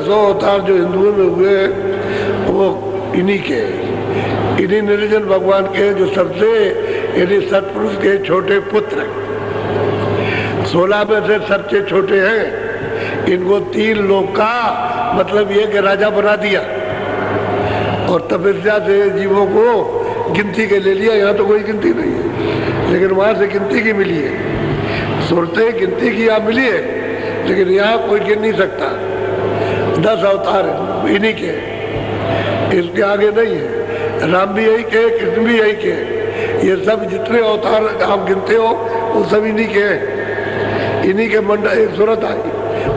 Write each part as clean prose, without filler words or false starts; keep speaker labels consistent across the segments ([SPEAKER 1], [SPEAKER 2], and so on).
[SPEAKER 1] 100 अवतार जो हिंदुओं में हुए हैं वो इन्हीं के, इन्हीं निरंजन भगवान के जो सबसे यानी सतपुरुष के छोटे पुत्र 16 में से सबसे छोटे हैं। इनको 3 लोक का मतलब ये कि राजा बना दिया और तपस्या से जीवों को गिनती के ले लिया। यहाँ तो कोई गिनती नहीं है, लेकिन वहाँ से गिनती की मिली है। सूरतें गिनती की यहाँ मिली है, लेकिन यहाँ कोई गिन नहीं सकता। 10 अवतार है इन्हीं के, इसके आगे नहीं है। राम भी यही के, कृष्ण भी यही के, ये सब जितने अवतार आप गिनते हो वो सब इन्हीं के हैं। इन्हीं के मंडल एक सूरत आई,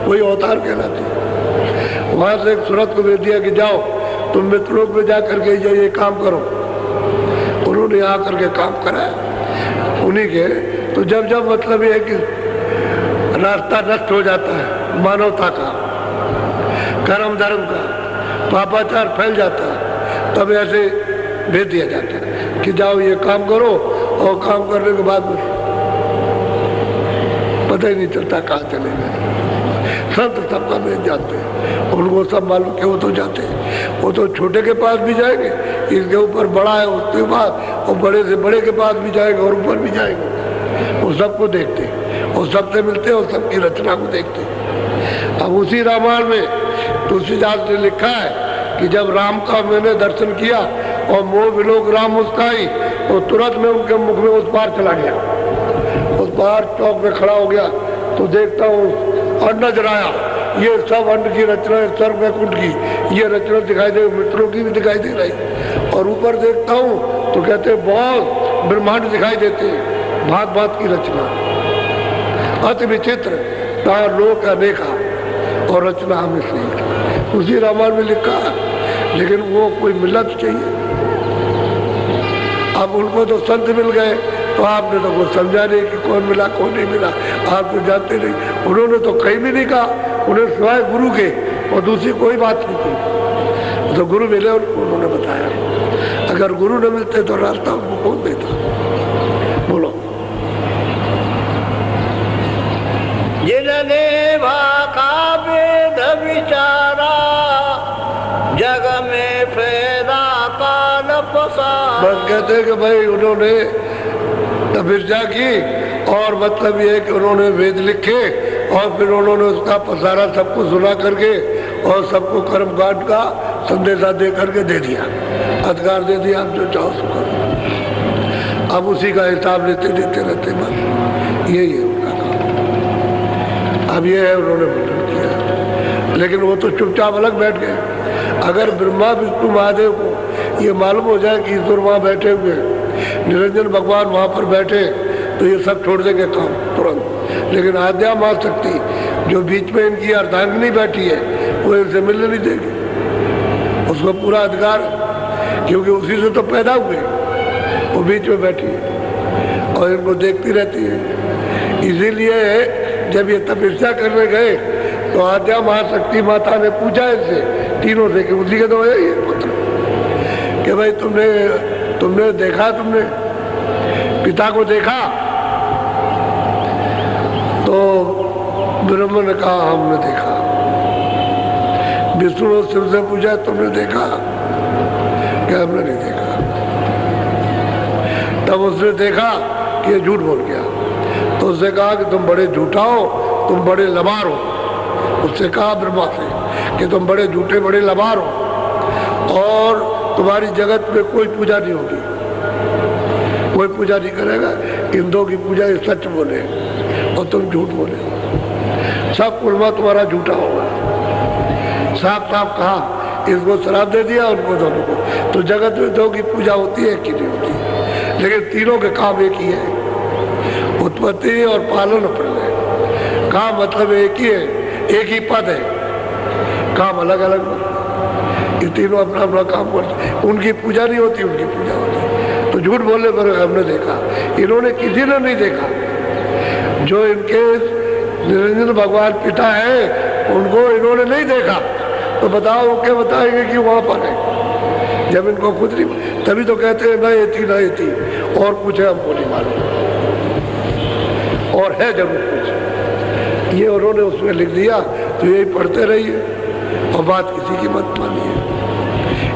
[SPEAKER 1] वही अवतार कहलाती। वहाँ से एक सूरत को भेज दिया कि जाओ तुम मित्रलोक में जा करके ये काम करो। उन्होंने यहाँ करके काम कराया उन्हीं के। तो जब जब मतलब ये है कि रास्ता नष्ट हो जाता है मानवता का, कर्म धर्म का, पापाचार फैल जाता है, तब ऐसे भेज दिया जाता है कि जाओ ये काम करो, और काम करने के बाद पता ही नहीं चलता कहाँ चले गए। संत सबका भेज जाते हैं, उनको सब मालूम कि वो तो जाते हैं। वो तो छोटे के पास भी जाएंगे, इसके ऊपर बड़ा है उसके बाद, और बड़े से बड़े के पास भी जाएंगे और ऊपर भी जाएंगे। वो सबको देखते और सबसे मिलते और सबकी रचना को देखते। अब उसी रामायण में तुलसीदास ने लिखा है कि जब राम का मैंने दर्शन किया और मोह विलोक राम मुस्काई, तो तुरंत में उनके मुख में उस पार चला गया। उस पार चौक में खड़ा हो गया तो देखता हूँ और नजर आया ये सब अन्न की रचना है, स्वर्ग वैकुंठ की ये रचना दिखाई दे, मित्रों की भी दिखाई दे रही। और ऊपर देखता हूँ तो कहते बहुत ब्रह्मांड दिखाई देते, भांत भांत की रचना, अति विचित्र, कहा लोक अनेका और रचना हमें उसी रामायण में लिखा। लेकिन वो कोई मिलत चाहिए। अब उनको तो संत मिल गए, तो आपने तो कुछ समझा नहीं कि कौन मिला कौन नहीं मिला, आप तो जानते नहीं। उन्होंने तो कहीं भी नहीं कहा, उन्हें सिवाय गुरु के और दूसरी कोई बात नहीं की। तो गुरु मिले उन्होंने बताया। अगर गुरु न मिलते तो रास्ता उनको कौन देता? बोलो।
[SPEAKER 2] जिन्होंने भाका वेद विचारा, जग में फैला काल पसारा।
[SPEAKER 1] बस कहते कि भाई उन्होंने तपस्या की और मतलब ये है कि उन्होंने वेद लिखे और फिर उन्होंने उसका पसारा सबको सुना करके और सबको कर्मकांड का संदेशा दे करके दे दिया, अधिकार दे दिया, आप जो चाहो सो करो। अब उसी का हिसाब लेते देते रहते, बस यही है उनका काम। अब ये है उन्होंने वर्णन किया, लेकिन वो तो चुपचाप अलग बैठ गए। अगर ब्रह्मा विष्णु महादेव को ये मालूम हो जाए कि ईश्वर वहाँ बैठे हुए, निरंजन भगवान वहाँ पर बैठे, तो ये सब छोड़ देंगे काम तुरंत। लेकिन आद्या माँ शक्ति जो बीच में इनकी अर्धांगिनी बैठी है, वो इनसे मिलने नहीं देगी। उसको पूरा अधिकार, क्योंकि उसी से तो पैदा हुए, वो बीच में बैठी है और इनको देखती रहती है। इसीलिए जब ये तपस्या करने गए तो आद्या महाशक्ति माता ने पूछा इनसे तीनों से कि उसी के तो है ये पुत्र, कि भाई तुमने देखा, तुमने पिता को देखा? तो ब्रह्मा ने कहा हमने देखा। विष्णु ने शिव से पूछा तुमने देखा? क्या हमने नहीं देखा। तब उसने देखा कि ये झूठ बोल गया, तो उसने कहा कि तुम बड़े झूठा हो, तुम बड़े लबार हो। उससे कहा ब्रह्मा से कि तुम बड़े झूठे बड़े लबार हो और तुम्हारी जगत में कोई पूजा नहीं होगी, कोई पूजा नहीं करेगा। इन दो की पूजा ये सच बोले और तुम झूठ बोले, सब कुर्मा तुम्हारा झूठा होगा। साफ साफ कहा, इसको श्राप दे दिया उनको दोनों को। तो जगत में दो की पूजा होती है कि नहीं होती, लेकिन तीनों के काम एक ही है, उत्पत्ति और पालन और प्रलय। काम मतलब एक ही है, एक ही पद है, काम अलग अलग। ये तीनों अपना अपना काम करते, उनकी पूजा नहीं होती, उनकी पूजा होती। तो झूठ बोलने पर हमने देखा, इन्होंने किसी ने नहीं देखा। जो इनके निरंजन भगवान पिता है उनको इन्होंने नहीं देखा, तो बताओ वो क्या बताएंगे कि वहां पर है, जब इनको खुद नहीं। तभी तो कहते हैं न ये थी और कुछ है हमको नहीं मालूम, और है जरूर कुछ। ये उन्होंने उसमें लिख दिया, तो यही पढ़ते रहिए। और बात किसी की मत मानिए,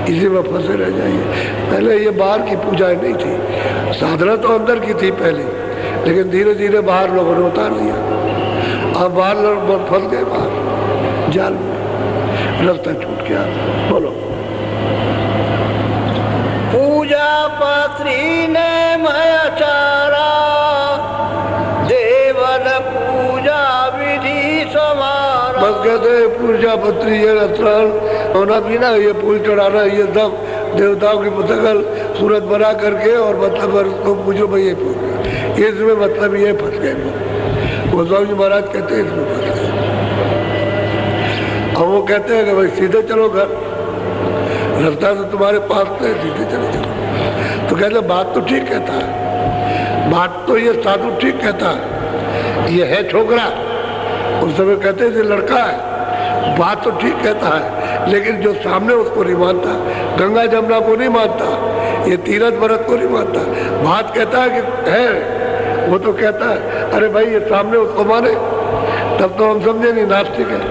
[SPEAKER 1] इसी में फंसे रह जाइए। पहले ये बाहर की पूजाएं नहीं थी, साधना तो अंदर की थी पहले, लेकिन धीरे धीरे बाहर लोगों ने उतार लिया। अब बाहर लोग फंस गए, बाहर जाल में, रास्ता छूट गया। बोलो।
[SPEAKER 2] पूजा पत्री ने मयाचारा, देवल पूजा विधि समारा।
[SPEAKER 1] बस कहते हैं पूजा पत्री ये रत्न होना पीना, ये फूल चढ़ाना, ये सब देवताओं की मुतकल सूरत बना करके और मतलब उसको पूजो भाई, ये पूजा। इसमें मतलब ये फंस गए लोग। गोस्वामी जी महाराज कहते हैं इसमें फंस गए। अब वो कहते हैं कि भाई सीधे चलो घर, रास्ता तो तुम्हारे पास से सीधे चले चलो। तो कहते बात तो ठीक कहता है, बात तो ये साधु ठीक कहता है, ये है छोकरा, उस समय कहते थे लड़का है, बात तो ठीक कहता है, लेकिन जो सामने उसको नहीं मानता, गंगा जमुना को नहीं मानता, ये तीरथ व्रत को नहीं मानता। बात कहता है कि है, वो तो कहता है अरे भाई ये सामने उसको माने, तब तो हम समझे नहीं नास्तिक है।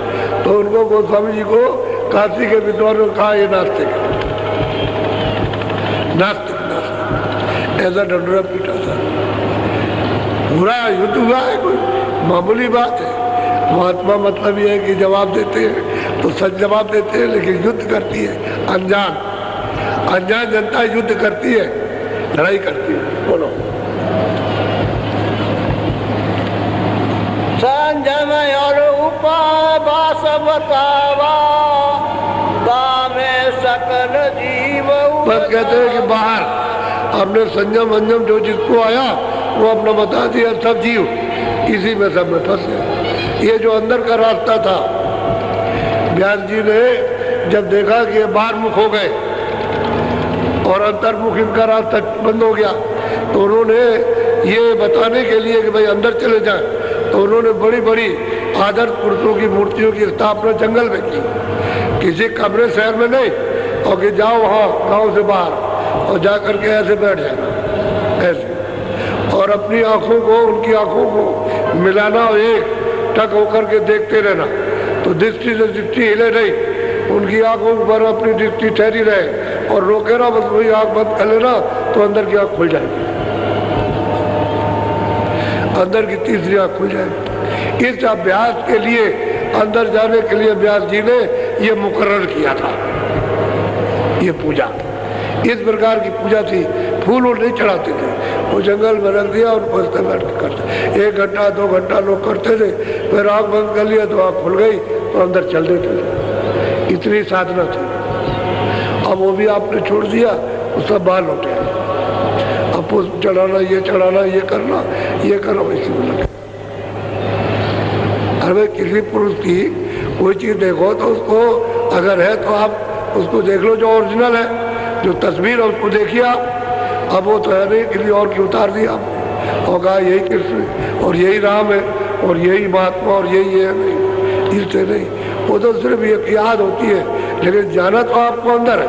[SPEAKER 1] तो उनको गोस्वामी जी को काशी के विद्वानों ने कहा ये नास्तिक है, नास्तिक नास्तिक, ऐसा डंडोरा पीटा था। बुरा युद्ध हुआ है, कोई मामूली बात है। महात्मा मतलब ये है कि जवाब देते हैं तो सच जवाब देते हैं, लेकिन युद्ध करती है अनजान, अनजान जनता युद्ध करती है, लड़ाई करती है। बोलो।
[SPEAKER 2] संयम और उपवास बतावा, दामे सकल जीव।
[SPEAKER 1] बस कहते हैं कि बाहर हमने संयम अंजम जो जिसको आया वो अपना बता दिया, सब जीव इसी में सब में फंस गए। ये जो अंदर का रास्ता था, व्यास जी ने जब देखा कि ये बाहर मुख हो गए और अंतर्मुख इनका रास्ता बंद हो गया, तो उन्होंने ये बताने के लिए कि भाई अंदर चले जाएं, तो उन्होंने बड़ी बड़ी आदर्श पुरुषों की मूर्तियों की स्थापना जंगल में की, किसी कमरे शहर में नहीं, और कि जाओ वहाँ गांव से बाहर और जा करके ऐसे बैठ जाना, ऐसे, और अपनी आंखों को उनकी आंखों को मिलाना और एक टक होकर के देखते रहना, तो दृष्टि से दृष्टि हिले नहीं, उनकी आंखों पर अपनी दृष्टि ठहरी रहे और रोके ना, बस वही आंख बंद कर लेना तो अंदर की आंख खुल जाएगी, अंदर की तीसरी आंख खुल जाएगी। इस अभ्यास के लिए, अंदर जाने के लिए व्यास जी ने ये मुकर्रर किया था, ये पूजा। इस प्रकार की पूजा थी। फूल वो नहीं चढ़ाते थे, वो जंगल में रख दिया और बसते बैठ करते, 1 घंटा 2 घंटा लोग करते थे, फिर आँख बंद कर लिया तो आँख खुल गई तो अंदर चल देते थे। इतनी साधना थी। अब वो भी आपने छोड़ दिया, वो सब बाल लौटे। अब पुष्प चढ़ाना, ये चढ़ाना, ये करना, ये करो, इसी में लगे। अरे किसी पुरुष की कोई चीज़ देखो तो उसको अगर है तो आप उसको देख लो, जो ओरिजिनल है, जो तस्वीर है उसको देखिए आप। अब वो तो है नहीं, किसी और की उतार दिया आपने और कहा यही कृष्ण और यही राम है और यही महात्मा और यही है, नहीं, इससे नहीं। वो तो सिर्फ एक याद होती है, लेकिन जाना तो आपको अंदर है,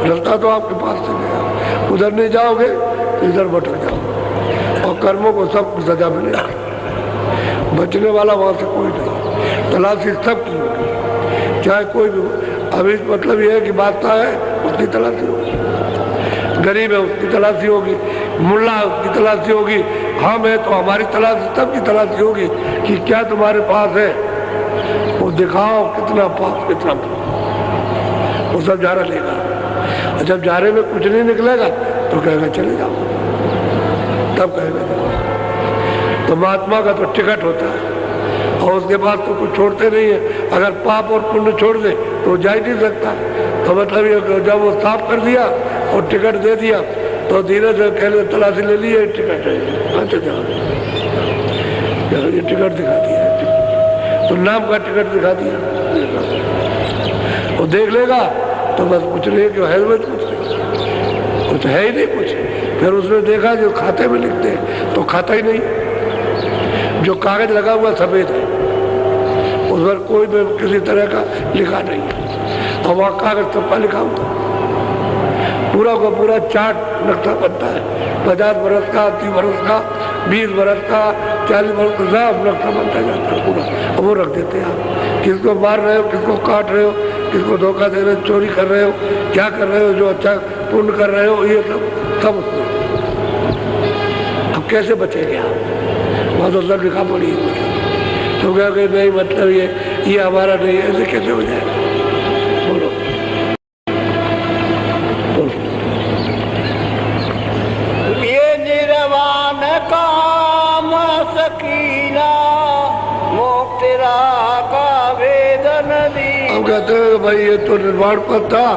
[SPEAKER 1] रास्ता तो आपके पास से गया। उधर नहीं जाओगे तो इधर भटक जाओगे और कर्मों को सब सजा मिलेगी। बचने वाला वहाँ से कोई नहीं, तलाशी सब की होगी, चाहे कोई भी। अभी मतलब ये है कि बादशाह है उसकी तलाशी होगी, गरीब है उसकी तलाशी होगी, मुल्ला उसकी तलाशी होगी, हम है तो हमारी तलाशी, सबकी तलाशी होगी कि क्या तुम्हारे पास है, वो दिखाओ कितना पाप कितना पाप। वो सब जारा लेगा, और जब जारे में कुछ नहीं निकलेगा तो कहेगा चले जाओ, तब कहेगा जाओ। तो महात्मा का तो टिकट होता है और उसके बाद तो कुछ छोड़ते नहीं है। अगर पाप और पुण्य छोड़ दे तो जा ही नहीं सकता। तो मतलब ये जब वो साफ कर दिया और टिकट दे दिया तो धीरे से कहने तलाशी ले ली है, टिकट है, अच्छा जाओ, ये टिकट दिखा दिया, तो नाम का टिकट दिखा दिया, वो देख लेगा तो बस कुछ नहीं, क्यों है कुछ है ही नहीं कुछ। फिर उसने देखा जो खाते में लिखते हैं तो खाता ही नहीं, जो कागज लगा हुआ सफेद है, उस पर कोई भी किसी तरह का लिखा नहीं है, और वहाँ कागज सबका लिखा हुआ, पूरा का पूरा चार्ट नक्शा बनता है, 50 बरस का, 30 बरस का, 20 बरस का, 40 बरस का सब नक्शा बनता जाता है पूरा, वो रख देते हैं आप। किसको मार रहे हो, किसको काट रहे हो, किसको धोखा दे रहे हो, चोरी कर रहे हो, क्या कर रहे हो, जो अच्छा पुण्य कर रहे हो, ये सब उसमें। अब कैसे बचेंगे आप? वहाँ तो सब लिखा पड़ी है। तो क्या कि नहीं मतलब ये हमारा नहीं है, ऐसे कैसे हो जाएगा? बोलो बोलो।
[SPEAKER 2] ये निर्वाण काम सकीना मुक्ति का वेदन दी।
[SPEAKER 1] हम कहते हैं भाई ये तो निर्वाण पर था,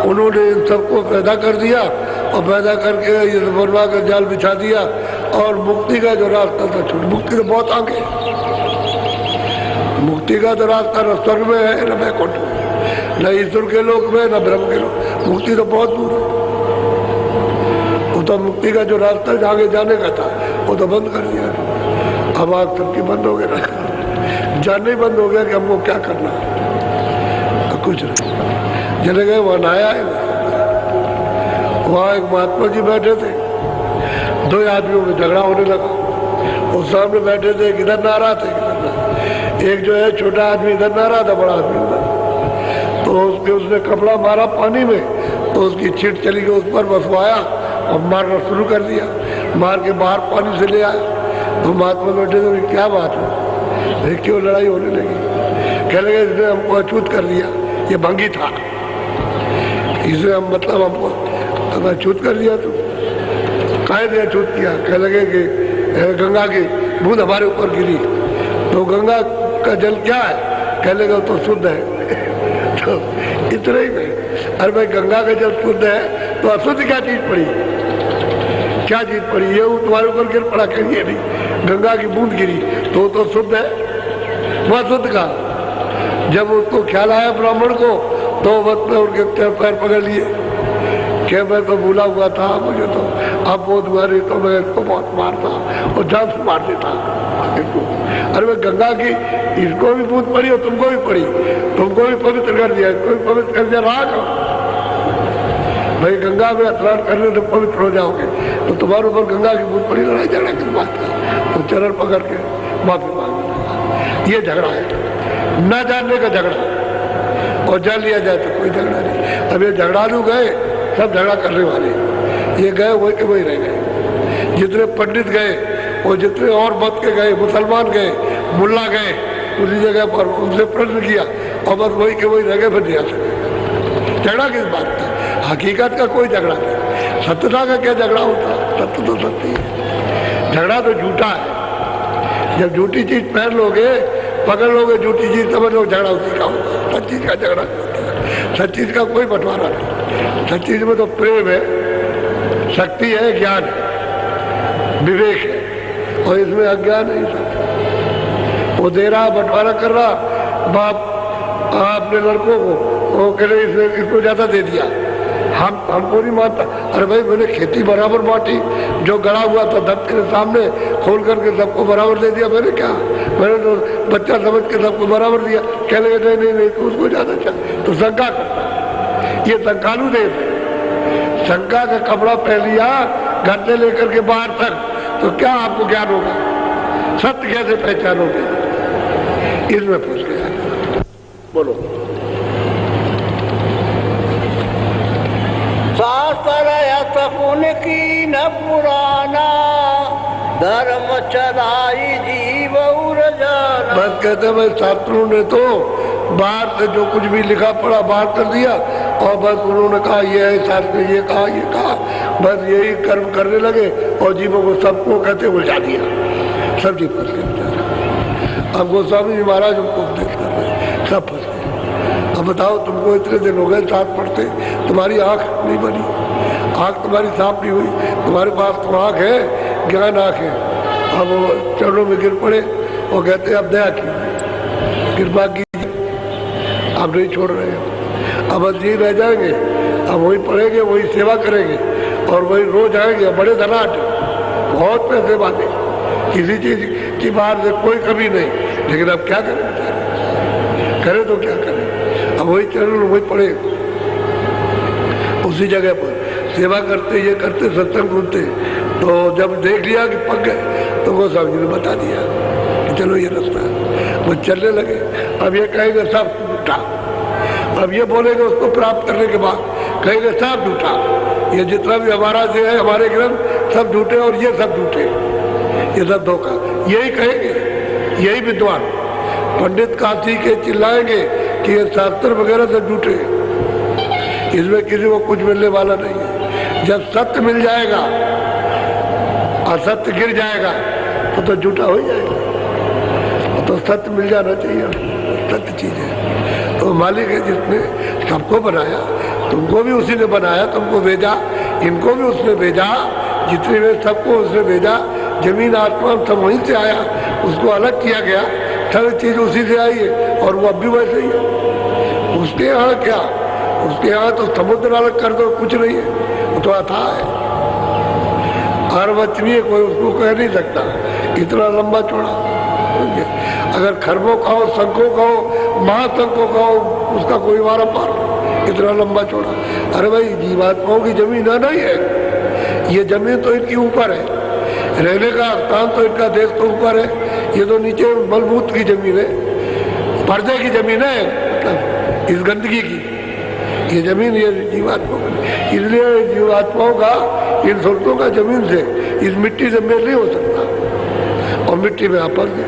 [SPEAKER 1] उन्होंने इन सबको पैदा कर दिया और पैदा करके ये बनवा कर जाल बिछा दिया और मुक्ति का जो रास्ता था छूट। मुक्ति तो बहुत आगे, मुक्ति का तो रास्ता न स्वर्ग में है न वैकुंठ में, न ईश्वर के लोक में न ब्रह्म के लोक। मुक्ति तो बहुत दूर है। वो तो मुक्ति का जो रास्ता आगे जाने का था वो तो बंद कर दिया। अब आग सबकी बंद हो गया, जानना ही बंद हो गया कि हमको क्या करना है। कुछ नहीं, चले गए वहां नहाया है। वहां एक महात्मा जी बैठे थे, 2 आदमियों में झगड़ा होने लगा। वो सामने बैठे थे, इधर नहा रहा था, एक जो है छोटा आदमी इधर नहा रहा था, बड़ा आदमी उधर। तो उसने कपड़ा मारा पानी में, तो उसकी छिट चली गई, उस पर बस वो आया और मारना शुरू कर दिया। मार के बाहर पानी से ले आया। तो महात्मा बैठे थे, क्या बात है, क्यों लड़ाई होने लगी? कह लगे इसने हमको अछूत कर दिया, ये भंगी था, इसे हम मतलब हमको अछूत कर दिया। तो काहे ने अछूत किया? कह लगे कि गंगा की बूंद हमारे ऊपर गिरी, तो गंगा का जल क्या है? कह लेगा तो शुद्ध है। तो इतना ही नहीं, अरे भाई गंगा का जल शुद्ध है तो अशुद्ध क्या चीज पड़ी? क्या चीज पड़ी? ये तुम्हारे ऊपर गिर पड़ा, करिए नहीं, गंगा की बूंद गिरी तो शुद्ध है, वह शुद्ध का। जब उसको ख्याल आया ब्राह्मण को, तो मतलब उनके पैर पकड़ लिए, क्या मैं तो भूला हुआ था, मुझे तो अब वो तुम्हारी, तो मैं इसको बहुत मारता और जान से मार देता इसको। अरे मैं गंगा की इसको भी बूंद पड़ी और तुमको भी पड़ी, तुमको भी पवित्र कर दिया, इसको भी पवित्र कर दिया। राग भाई गंगा में स्नान करने से पवित्र हो जाओगे, तो तुम्हारे ऊपर गंगा की बूंद पड़ी, लड़ाई झगड़ा किस बात का? तो चरण पकड़ के माफी मांगने, ये झगड़ा है, न जानने का झगड़ा। और जान लिया जाए तो कोई झगड़ा नहीं। अब ये झगड़ालू गए, सब झगड़ा करने वाले, ये गए वही के वही रह गए। जितने पंडित गए और जितने और मत के गए, मुसलमान गए, मुल्ला गए, उसी जगह पर उनसे प्रश्न किया और बस वही के वही रह गए, फिर नहीं आ सके। झगड़ा किस बात का? हकीकत का कोई झगड़ा नहीं। सत्यता का क्या झगड़ा होता? सत्य तो सत्य है, झगड़ा तो झूठा है। जब झूठी चीज पहन लोगे, पकड़ लोगे झूठी चीज, समझ लो झगड़ा उसी का होगा। सच चीज का झगड़ा होता है, सच चीज का कोई बंटवारा नहीं। सच चीज में तो प्रेम है, शक्ति है, ज्ञान है, विवेक है, और इसमें अज्ञान नहीं था। वो दे रहा, बंटवारा कर रहा, बाप अपने लड़कों को, वो कह रहे इसको ज्यादा दे दिया, हमको नहीं मानता। अरे भाई मैंने खेती बराबर बांटी, जो गड़ा हुआ था दत्त के सामने खोल करके सबको बराबर दे दिया। मैंने क्या, मैंने तो बच्चा समझ के सबको बराबर दिया। कह लगे नहीं नहीं नहीं, तो उसको ज्यादा चाहिए, तो शंका करता। ये शंकालु देव है, शंका का कपड़ा पहन लिया घर से लेकर के बाहर तक, तो क्या आपको ज्ञान होगा? सत्य कैसे पहचानोगे? इसमें फंस गया। बोलो।
[SPEAKER 2] शास्त्र पुण्य की न पुराना, धर्म चलाई जीव जाना।
[SPEAKER 1] बस कहते भाई शास्त्रों ने तो बाहर से जो कुछ भी लिखा पड़ा बाहर कर दिया, और बस उन्होंने कहा ये है, शास्त्र ये कहा, बस यही कर्म करने लगे और जीवों को सबको कहते उलझा दिया। सब जी फंस गए। अब गोस्वामी जी महाराज उनको उपदेश कर रहे, सब फंस गए। अब बताओ, तुमको इतने दिन हो गए साथ पढ़ते, तुम्हारी आंख नहीं बनी, आंख तुम्हारी साफ नहीं हुई, तुम्हारे पास तो आंख है, ज्ञान आंख है। अब वो चरणों में गिर पड़े और कहते अब दया कीजिए, कृपा कीजिए, आप नहीं छोड़ रहे हो। अब जी रह जाएंगे, अब वही पढ़ेंगे, वही सेवा करेंगे और वही रोज आएंगे, बड़े धनाट, बहुत पैसे बांधे, किसी चीज की बाहर से कोई कमी नहीं। लेकिन अब क्या करें, करें तो क्या करें? अब वही चरण वही पढ़े, उसी जगह पर सेवा करते, ये करते, सत्संग सुनते। तो जब देख लिया कि पक गए, तो गोस्वामी जी ने बता दिया कि चलो ये रास्ता है। वो चलने लगे। अब ये कहेंगे सब झूठा, अब ये बोलेंगे उसको प्राप्त करने के बाद कहेंगे सब झूठा, ये जितना भी हमारा से है हमारे ग्रंथ सब झूठे और ये सब झूठे, ये सब धोखा, यही कहेंगे। यही विद्वान पंडित काशी के चिल्लाएंगे कि ये शास्त्र वगैरह सब झूठे, इसमें किसी को कुछ मिलने वाला नहीं है। जब सत्य मिल जाएगा, असत्य गिर जाएगा तो झूठा हो जाएगा। तो सत्य मिल जाना चाहिए, सत्य चीज है। तो मालिक है जिसने सबको बनाया, तुमको भी उसी ने बनाया, तुमको भेजा, इनको भी उसने भेजा, जितने में सबको उसने भेजा। जमीन आसमान सब वहीं से आया, उसको अलग किया गया, सब चीज उसी से आई है और वो अब भी वैसे ही है। उसके यहाँ क्या, उसके यहाँ तो समुद्र अलग कर दो, कुछ नहीं है, वो तो अथाह है, अर्वचनीय, कोई उसको कह नहीं सकता, इतना लंबा चौड़ा। अगर खरबों का हो, शंखों का हो, महाशंखों का हो, उसका कोई वारा पार, इतना लंबा चौड़ा। अरे भाई जीवात्माओं की जमीन नहीं है, ये जमीन तो इनकी ऊपर है, रहने का स्थान तो इनका देश तो ऊपर है, ये तो नीचे मलबूत की जमीन है, पर्दे की जमीन है, मतलब इस गंदगी की ये जमीन, ये जीवात्माओं की। इसलिए जीवात्माओं का, इन सुरतों का जमीन से, इस मिट्टी से मेल नहीं हो सकता। और मिट्टी में आपस है,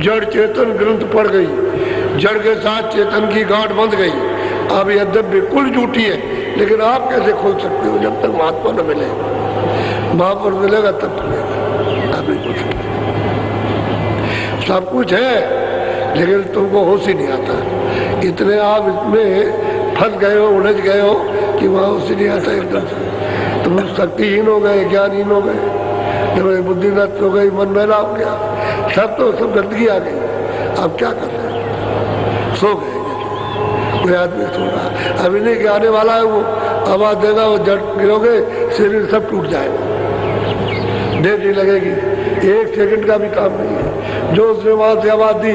[SPEAKER 1] जड़ चेतन ग्रंथ पड़ गई, जड़ के साथ चेतन की गांठ बंध गई। अब यद्यप बिल्कुल झूठी है, लेकिन आप कैसे खोल सकते हो? जब तक महात्मा न मिले, महापुरुष मिलेगा तब खुलेगा, आप नहीं खोल सकते। सब कुछ है लेकिन तुमको होश ही नहीं आता, इतने आप इसमें फंस गए हो, उलझ गए हो कि वहां होश ही नहीं आता। एकदम से तुम शक्तिहीन हो गए, ज्ञानहीन हो गए, बुद्धि नष्ट हो गई, मन मैला हो गया, सब गंदगी आ गई। अब क्या कर रहे हैं? सो गए। कोई आदमी सो रहा, अभी नहीं कि आने वाला है, वो आवाज देगा, वो जड़ गिरोगे, शरीर सब टूट जाएगा, देर नहीं लगेगी, 1 सेकंड का भी काम नहीं है। जो उसने वहां से आवाज दी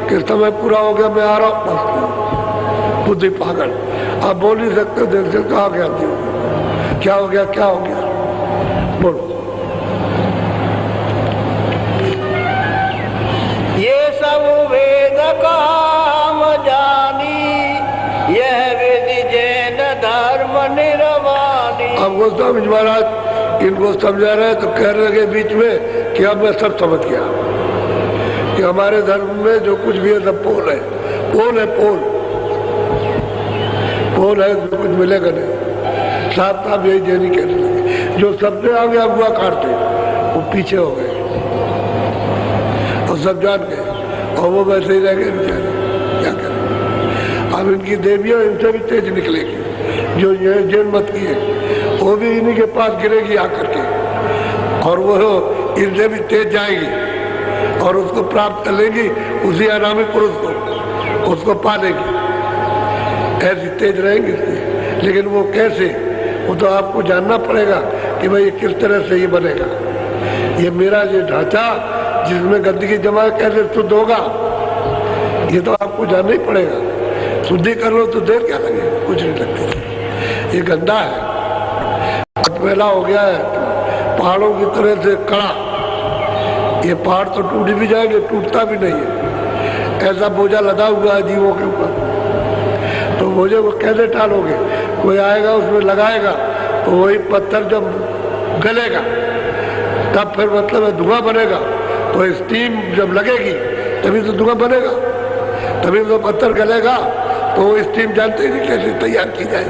[SPEAKER 1] कि समय पूरा हो गया, मैं आ रहा हूँ, बुद्धि पागल, आप बोल नहीं सकते, देर से कहा गया, क्या हो गया, क्या हो गया, बोलो।
[SPEAKER 2] ये सब वेद काम जानी, यह विधि जैन धर्म निर्वाणी।
[SPEAKER 1] अब गोस्वामी जी महाराज इनको समझा रहे तो कहने लगे बीच में कि अब मैं सब समझ गया कि हमारे धर्म में जो कुछ भी है सब पोल है, पोल है, पोल पोल है, जो कुछ मिलेगा नहीं। साथ साथ यही देनी कहने लगे, जो सबसे आगे अगुआ काटते वो पीछे हो गए और सब जान गए, और वो वैसे ही रह गए बेचारे, क्या करें। अब इनकी देवियां इनसे भी तेज निकलेगी, जो ये जैन मत की है वो भी इन्हीं के पास गिरेगी आकर के, और वो इनसे भी तेज जाएगी और उसको प्राप्त कर लेगी, उसी अनामी पुरुष को, उसको पालेगी। ऐसी तेज रहेंगे। लेकिन वो कैसे, वो तो आपको जानना पड़ेगा कि भाई ये किस तरह से ये बनेगा, ये मेरा ये ढांचा जिसमें गंदगी जमा कैसे शुद्ध होगा, ये तो आपको जानना ही पड़ेगा। शुद्धि कर लो तो देर क्या लगे, कुछ नहीं लगती। ये गंदा है, मैला हो गया है, पहाड़ों की तरह से कड़ा, ये पहाड़ तो टूट भी जाएंगे, टूटता भी नहीं है। ऐसा बोझा लदा हुआ है जीवों के ऊपर, तो बोझे को कैसे टालोगे? कोई आएगा उसमें लगाएगा तो वही पत्थर जब गलेगा तब फिर मतलब धुआं बनेगा, तो स्टीम जब लगेगी तभी तो धुआं बनेगा, तभी तो पत्थर गलेगा, तो वो स्टीम जानते नहीं कैसे तैयार की जाए।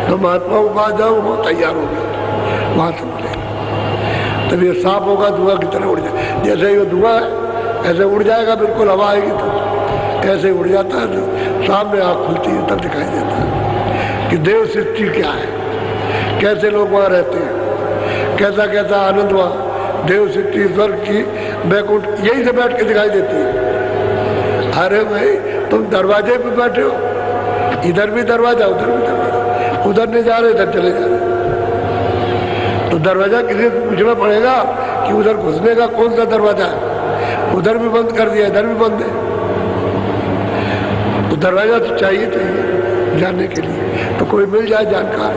[SPEAKER 1] तो महात्माओं के पास जाओ, वो तैयार होगी, वहां से मिलेगा, तब ये साफ होगा, धुआं की तरह उड़ जाए। जैसे ये धुआं है ऐसे उड़ जाएगा, बिल्कुल हवा आएगी तो ऐसे उड़ जाता है, तो सामने आँख खुलती है तब दिखाई देता है कि देव सृष्टि क्या है, कैसे लोग वहाँ रहते हैं, कैसा कैसा आनंद वहाँ, देव सृष्टि स्वर्ग की बैकुंठ यही से बैठ के दिखाई देती है। अरे भाई तुम दरवाजे पे बैठे हो, इधर भी दरवाजा उधर भी दरवाजा, उधर नहीं जा रहे इधर चले जा रहे, तो दरवाजा किसी से पूछना पड़ेगा कि उधर घुसने का कौन सा दरवाजा है, उधर भी बंद कर दिया, इधर भी बंद है, तो दरवाजा तो चाहिए जानने के लिए, तो कोई मिल जाए जानकार।